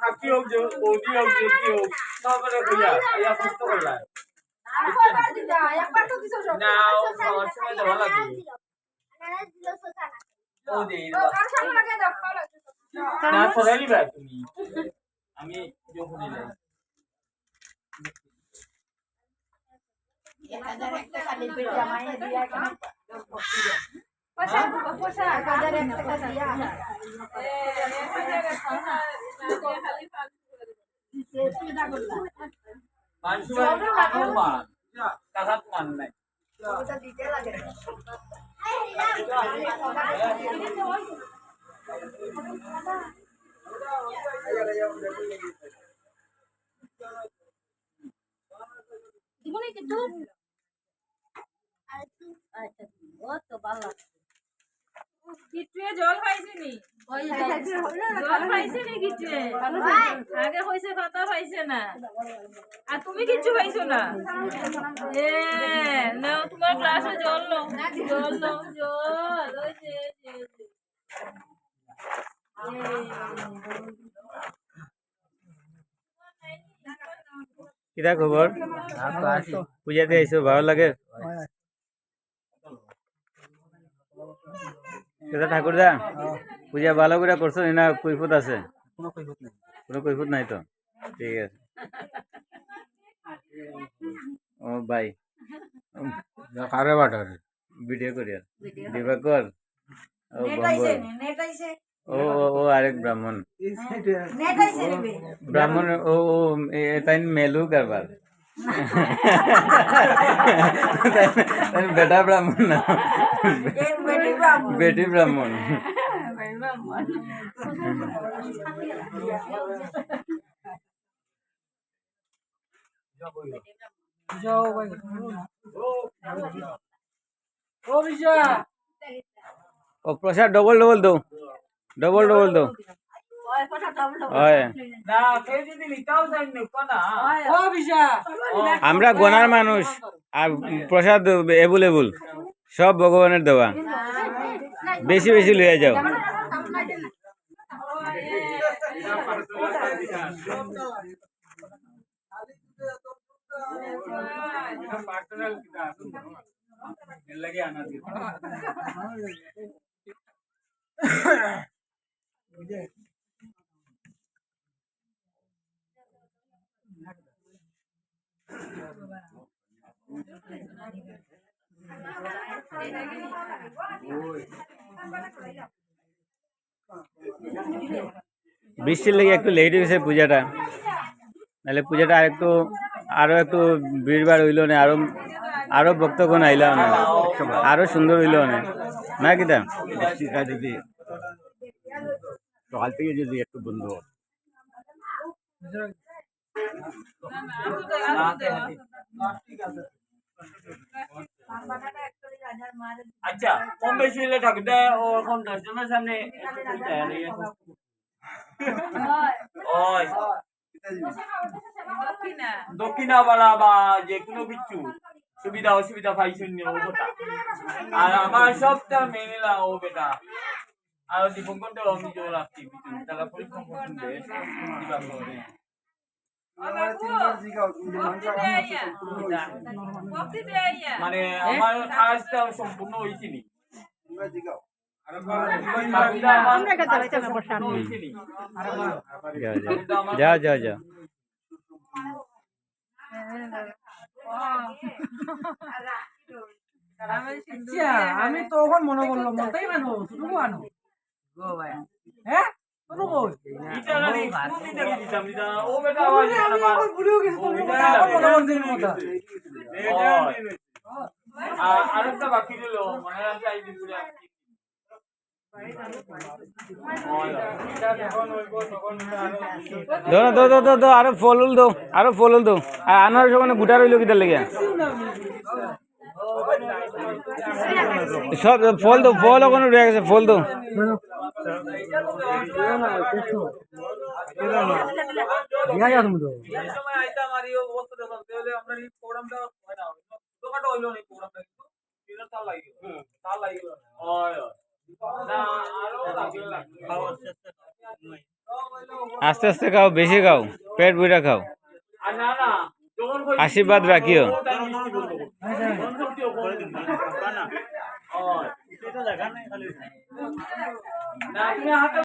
কাকি হোক যে বৌদি হোক যে কি হোক সবারে কইয়া ইয়া কষ্ট করলাম না খাওয়ার সময় দেওয়া লাগে ও দেই না সরালি ভাই তুমি আমি যখন নিলাম 1000 একটা খালি পেট জামাইয়ে দিয়া কেন পয়সা 1000 একটা টাকা দিয়া টাকাত মান নাই ওটা দিতে লাগে দিবনি কিন্তু আচ্ছা ও তো ভালো কিটুয়ে জল পাইছে নি জল পাইছে নি কিটুয়ে আগে হইছে কথা পাইছে না আর তুমি কিচ্ছু পাইছো না এ নাও তোমার গ্লাসে জল লো জল ওই যে কিরা খবর পূজাতে আইছো ভালো লাগে কেদা ঠাকুরদা পূজা ভালো করে করছো না কৈফত আছে কোনো কৈফত নাই তো ঠিক আছে ও ভাই কারে বাটার ভিডিও করিয়া দিবাকর ও ও ও আরেক ব্রাহ্মণ ব্রাহ্মণ ও তাই মেলু কারবার বেটা ব্রাহ্মণ না বেটি ব্রাহ্মণ ও প্রসাদ ডবল ডবল দো ডবল ডবল দো আমরা গোনার মানুষ আর প্রসাদ এভেলেবল সব ভগবানের দেওয়া বেশি বেশি লইয়া যাও বৃষ্টির লেগে একটু লেট হয়েছে পূজাটা নাহলে পূজাটা আরো একটু ভিড় হইল না আরো ভক্তগণ আইলা না আরো সুন্দর হইল না কিটা যদি সকাল থেকে যদি একটু বন্ধ আচ্ছা কম বেশি হলে ঠাকুরদা ও এখন 10 জনের সামনে দক্ষিণাবালা বা যে কোনো কিছু সুবিধা অসুবিধা পাইছেন ও কথা আর আমার সবটা মেনেলা ও বেটা আর দীপঙ্করটা আমি জোর রাখছি তারা পরিশ্রম করছেন মানে আমার কাজটা সম্পূর্ণ হয়েছিনি যাও যাও যাও আমি তখন মনে করলাম তাই মানো শুধু মানো হ্যাঁ আরেকটা বাকি দিল মনে রাখা দো আরো ফল দো আর আনার সময় গুটা রইল কিটার লেগে সব ফল ওখানে রয়ে গেছে ফল দো আস্তে আস্তে খাও, বেশি খাও, পেট বুঝা খাও। আর না না যখন কই আশীর্বাদ রাখিও। তাই মিষ্টি বলবো কোন সত্যিও করে দিন না তুমি হাতে